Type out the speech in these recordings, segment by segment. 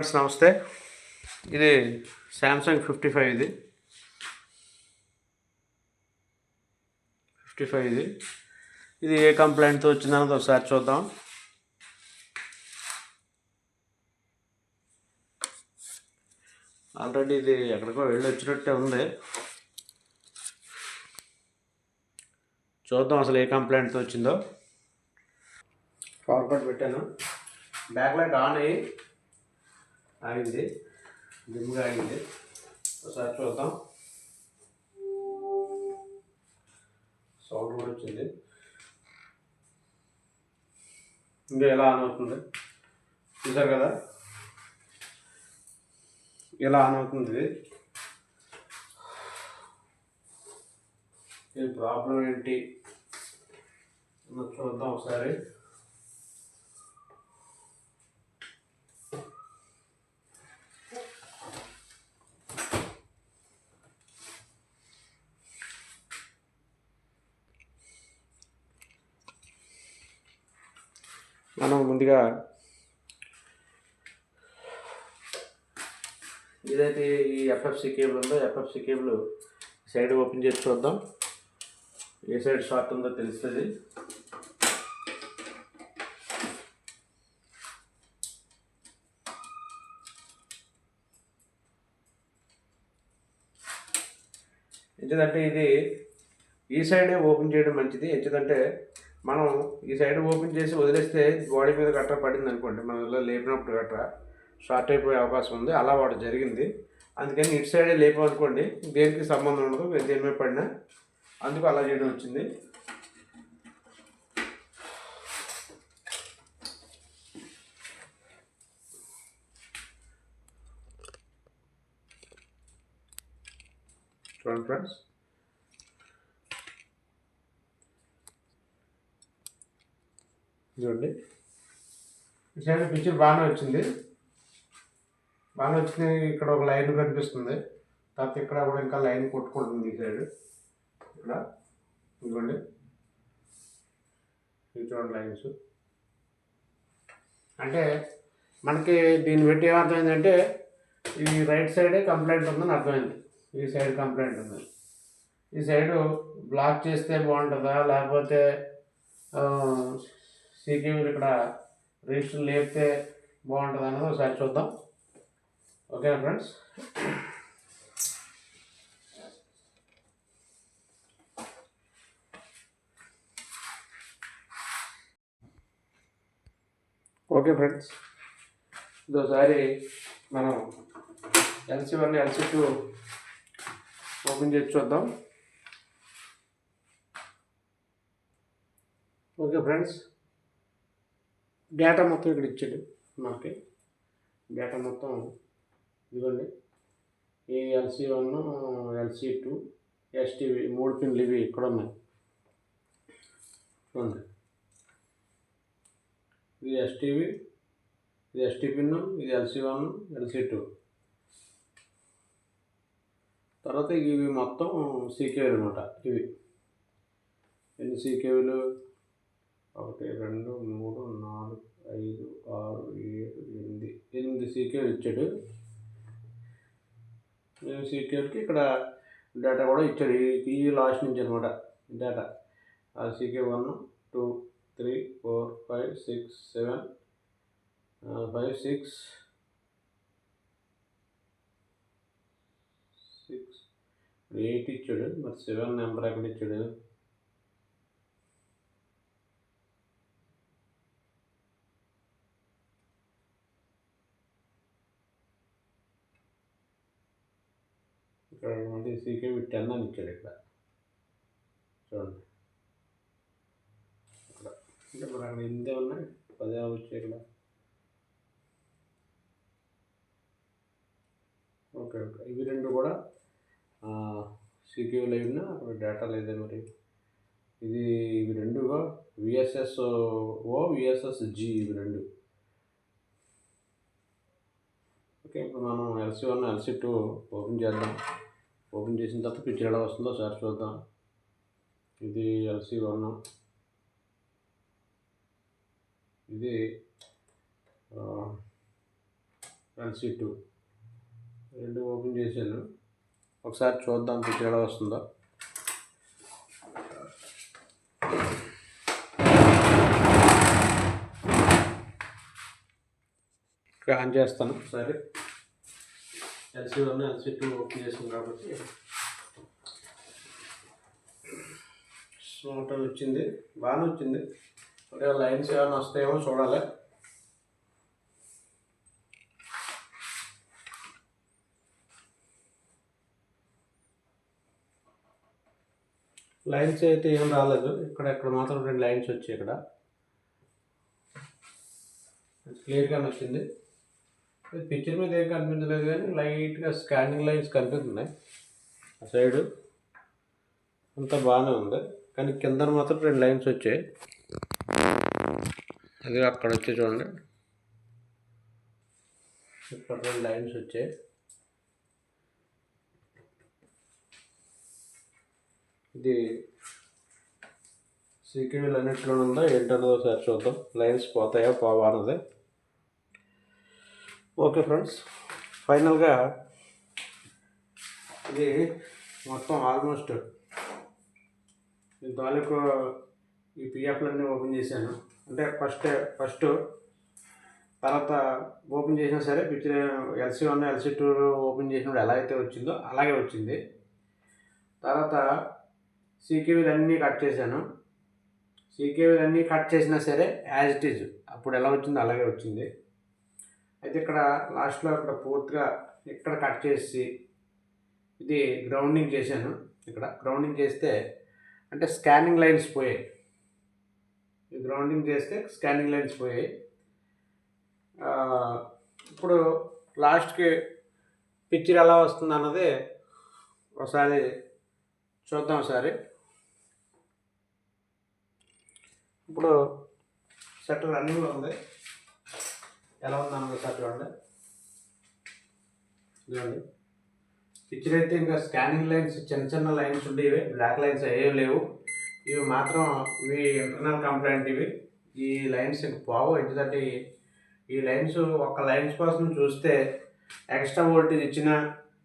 నమస్తే. ఇది శాంసంగ్ 55 ఇది ఏ కంప్లైంట్తో వచ్చిందన్నది ఒకసారి చూద్దాం. ఆల్రెడీ ఇది ఎక్కడికో వెళ్ళి వచ్చినట్టే ఉంది. చూద్దాం అసలు ఏ కంప్లైంట్తో వచ్చిందో. పవర్ కట్ పెట్టాను, బ్యాక్ లైట్ ఆన్ అయ్యి ఆగింది, దిమ్గా ఆగింది. ఒకసారి చూద్దాం. సౌండ్ కూడా వచ్చింది. ఇంకా ఎలా ఆన్ అవుతుంది చూసారు కదా, ఎలా ఆన్ అవుతుంది. ఇది ప్రాబ్లం ఏంటి చూద్దాం ఒకసారి. మనం ముందుగా ఏదైతే ఈ ఎఫ్ఎఫ్సి కేబుల్ ఉందో ఎఫ్ఎఫ్సి కేబుల్ సైడ్ ఓపెన్ చేసి చూద్దాం. ఏ సైడ్ షార్ట్ ఉందో తెలుస్తుంది. ఎందుకంటే ఇది ఈ సైడే ఓపెన్ చేయడం మంచిది. ఎందుకంటే మనం ఈ సైడ్ ఓపెన్ చేసి వదిలేస్తే బాడీ మీద గట్రా పడింది అనుకోండి, మనం ఇలా లేపినప్పుడు గట్రా షార్ట్ అయిపోయే అవకాశం ఉంది. అలా వాడు జరిగింది. అందుకని ఇటు సైడే లేపనుకోండి, దేనికి సంబంధం ఉండదు, దేని మీద పడినా. అందుకు అలా చేయడం వచ్చింది. చూడండి ఫ్రెండ్స్, చూడండి ఈ సైడ్ పిక్చర్ బాగానే వచ్చింది. ఇక్కడ ఒక లైన్ కనిపిస్తుంది. తర్వాత ఇక్కడ కూడా ఇంకా లైన్ కొట్టుకుంటుంది ఈ సైడ్. ఇక్కడ ఇదిగోండి, ఇవి చూడండి లైన్స్. అంటే మనకి దీన్ని బట్టి ఏమర్థమైందంటే ఈ రైట్ సైడే కంప్లైంట్ ఉందని అర్థమైంది. ఈ సైడ్ కంప్లైంట్ ఉంది. ఈ సైడు బ్లాక్ చేస్తే బాగుంటుందా, లేకపోతే సీకేబుల్ ఇక్కడ రిజిస్టర్ లేపితే బాగుంటుంది అన్నది ఒకసారి చూద్దాం. ఓకేనా ఫ్రెండ్స్? ఓకే ఫ్రెండ్స్, ఇదోసారి మనం LC1 LC2 ఓపెన్ చేసి చూద్దాం. ఓకే ఫ్రెండ్స్, డేటా మొత్తం ఇక్కడ ఇచ్చాడు మనకి. డేటా మొత్తం ఇదిగోండి, ఈ LC1 LC2 STV 3 పిన్లు ఇవి ఇక్కడ ఉన్నాయి. చూడండి, ఇది STV, ఇది ST పిన్, ఇది LC1 LC2. తర్వాత ఇవి మొత్తం సీకేవీలు అనమాట. ఇవి ఎన్ని సీకేవీలు? 1 2 3 4 5 6 7 8 సీకేవీలు ఇచ్చాడు. సీకేవీలకి ఇక్కడ డేటా కూడా ఇచ్చాడు. ఈ లాస్ట్ నుంచి అనమాట డేటా. CK 1 2 3 4 5 6 7 5 6 8 ఇచ్చాడు. మరి 7 నెంబర్ ఎక్కడ ఇచ్చాడు? ఇక్కడ మళ్ళీ CK 10 అని ఇచ్చాడు. ఇక్కడ చూడండి, ఇక్కడ అంటే మరి అక్కడ 8 ఉన్నాయి, 10 వచ్చాయి ఇక్కడ. ఓకే ఓకే, ఇవి రెండు కూడా CQ లైవ్న అక్కడ డేటా లేదే మరి. ఇవి రెండుగా VSSO VSSG ఇవి రెండు. ఓకే, ఇప్పుడు మనం LC1 LC2 ఓపెన్ చేద్దాం. ఓపెన్ చేసిన తర్వాత పిక్చర్ ఎలా వస్తుందో ఒకసారి చూద్దాం. ఇది LC1, ఇది LC2 రెండు ఓపెన్ చేశాను. ఒకసారి చూద్దాం పిక్చర్ ఎలా వస్తుందో. ఆన్ చేస్తాను ఒకసారి. LC1 LC2 ఓపెన్ చేసాను కాబట్టి స్మూత్ వచ్చింది, బాగానే వచ్చింది. లైన్స్ ఏమైనా వస్తాయేమో చూడాలి. లైన్స్ అయితే ఏం రాలేదు. ఇక్కడ మాత్రం 2 లైన్స్ వచ్చాయి. ఇక్కడ క్లియర్గా వచ్చింది. పిక్చర్ మీద ఏం కనిపించలేదు కానీ లైట్గా స్కానింగ్ లైన్స్ కనిపిస్తున్నాయి. ఆ సైడు అంతా బాగానే ఉంది కానీ కింద మాత్రం 2 లైన్స్ వచ్చాయి. అది అక్కడ వచ్చి చూడండి, ఇక్కడ 2 లైన్స్ వచ్చాయి. ఇది సీక్వెల్ అన్నిట్లో ఉందా ఏంటన్నదో ఒకసారి చూద్దాం. లైన్స్ పోతాయా పోవా అన్నది. ఓకే ఫ్రెండ్స్, ఫైనల్గా ఇది మొత్తం ఆల్మోస్ట్ తాలూకు ఈ పిఎఫ్లన్నీ ఓపెన్ చేశాను. అంటే ఫస్ట్ తర్వాత ఓపెన్ చేసినా సరే పిక్చర్ LC1 LC2 ఓపెన్ చేసినప్పుడు ఎలా అయితే వచ్చిందో అలాగే వచ్చింది. తర్వాత సీకేవీలు అన్నీ కట్ చేశాను. సీకేవీలు అన్నీ కట్ చేసినా సరే యాజ్ ఇట్ ఈజ్ అప్పుడు ఎలా వచ్చిందో అలాగే వచ్చింది. అయితే ఇక్కడ లాస్ట్లో ఇక్కడ పూర్తిగా ఇక్కడ కట్ చేసి ఇది గ్రౌండింగ్ చేశాను. ఇక్కడ గ్రౌండింగ్ చేస్తే అంటే స్కానింగ్ లైన్స్ పోయాయి. ఈ గ్రౌండింగ్ చేస్తే స్కానింగ్ లైన్స్ పోయాయి. ఇప్పుడు లాస్ట్కి పిక్చర్ ఎలా వస్తుంది అన్నది ఒకసారి చూద్దాం. ఒకసారి ఇప్పుడు సెట్ రన్నింగ్లో ఉంది, ఎలా ఉంది అన్నది ఒకసారి చూడండి. చూడండి పిక్చర్ అయితే ఇంకా స్కానింగ్ లైన్స్ చిన్న లైన్స్ ఉండేవి, బ్లాక్ లైన్స్ ఏం లేవు. ఇవి మాత్రం ఇవి ఇంటర్నల్ కంప్లైంట్. ఈ లైన్స్ ఇంక పోవు. ఎందుకంటే ఈ లైన్స్ ఒక లైన్స్ కోసం చూస్తే ఎక్స్ట్రా వోల్టేజ్ ఇచ్చినా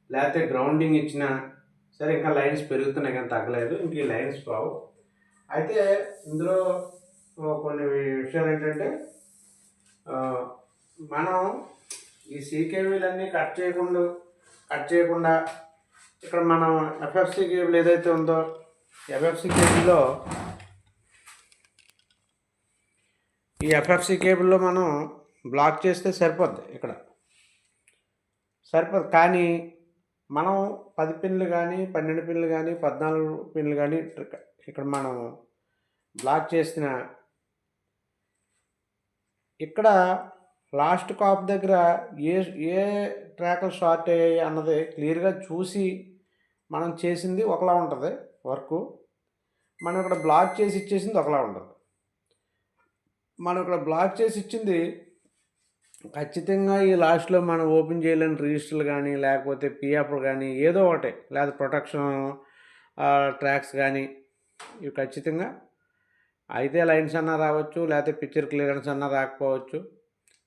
లేకపోతే గ్రౌండింగ్ ఇచ్చినా సరే ఇంకా లైన్స్ పెరుగుతున్నాయి కానీ తగ్గలేదు. ఇంక ఈ లైన్స్ పోవు. అయితే ఇందులో కొన్ని విషయాలు ఏంటంటే మనం ఈ సీకేబీలన్నీ కట్ చేయకుండా ఇక్కడ మనం ఎఫ్ఎఫ్సి కేబుల్ ఏదైతే ఉందో ఎఫ్ఎఫ్సి కేబుల్లో ఈ ఎఫ్ఎఫ్సి కేబుల్లో మనం బ్లాక్ చేస్తే సరిపోద్ది. ఇక్కడ సరిపోదు. కానీ మనం 10 పిన్లు కానీ 12 పిన్లు కానీ 14 పిన్లు కానీ ఇక్కడ మనం బ్లాక్ చేసిన ఇక్కడ లాస్ట్ కాప్ దగ్గర ఏ ట్రాక్లు షార్ట్ అయ్యాయి అన్నది క్లియర్గా చూసి మనం చేసింది ఒకలా ఉంటుంది వర్క్. మనం ఇక్కడ బ్లాక్ చేసి ఇచ్చేసింది ఒకలా ఉంటుంది. మనం ఇక్కడ బ్లాక్ చేసి ఇచ్చింది ఖచ్చితంగా ఈ లాస్ట్లో మనం ఓపెన్ చేయలేని రిజిస్టర్లు కానీ లేకపోతే పిఎఫ్లు కానీ ఏదో ఒకటి లేదా ప్రొటెక్షన్ ట్రాక్స్ కానీ ఇవి ఖచ్చితంగా అయితే లైన్స్ అన్నా రావచ్చు, లేకపోతే పిక్చర్ క్లియరెన్స్ అన్నా రాకపోవచ్చు.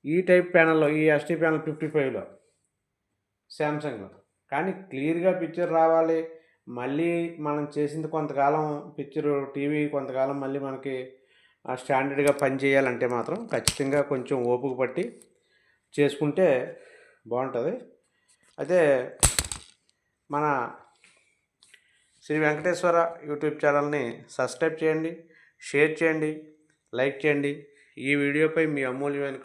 ఈ టైప్ ప్యానల్లో ఈ ఎస్టీ ప్యానల్ 55లో శాంసంగ్లో కానీ క్లియర్గా పిక్చర్ రావాలి. మళ్ళీ మనం చేసింది కొంతకాలం పిక్చర్ టీవీ కొంతకాలం మళ్ళీ మనకి స్టాండర్డ్గా పనిచేయాలంటే మాత్రం ఖచ్చితంగా కొంచెం ఓపిక పట్టి చేసుకుంటే బాగుంటుంది. అయితే మన శ్రీ వెంకటేశ్వర యూట్యూబ్ ఛానల్ని సబ్స్క్రైబ్ చేయండి, షేర్ చేయండి, లైక్ చేయండి. ఈ వీడియోపై మీ అమూల్యమైన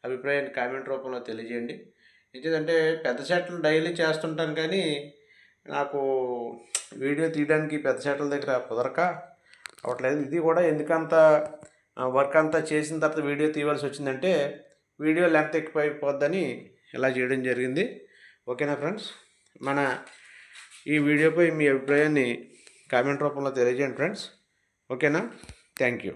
అభిప్రాయాన్ని కామెంట్ రూపంలో తెలియజేయండి. ఎందుకంటే పెద్ద సెట్లు డైలీ చేస్తుంటాను కానీ నాకు వీడియో తీయడానికి పెద్ద సెట్ల దగ్గర కుదరక అవ్వట్లేదు. ఇది కూడా ఎందుకంత వర్క్ అంతా చేసిన తర్వాత వీడియో తీయవలసి వచ్చిందంటే వీడియో లెంత్ ఎక్కువైపోద్దని ఇలా చేయడం జరిగింది. ఓకేనా ఫ్రెండ్స్, మన ఈ వీడియోపై మీ అభిప్రాయాన్ని కామెంట్ రూపంలో తెలియజేయండి ఫ్రెండ్స్. ఓకేనా, థ్యాంక్ యూ.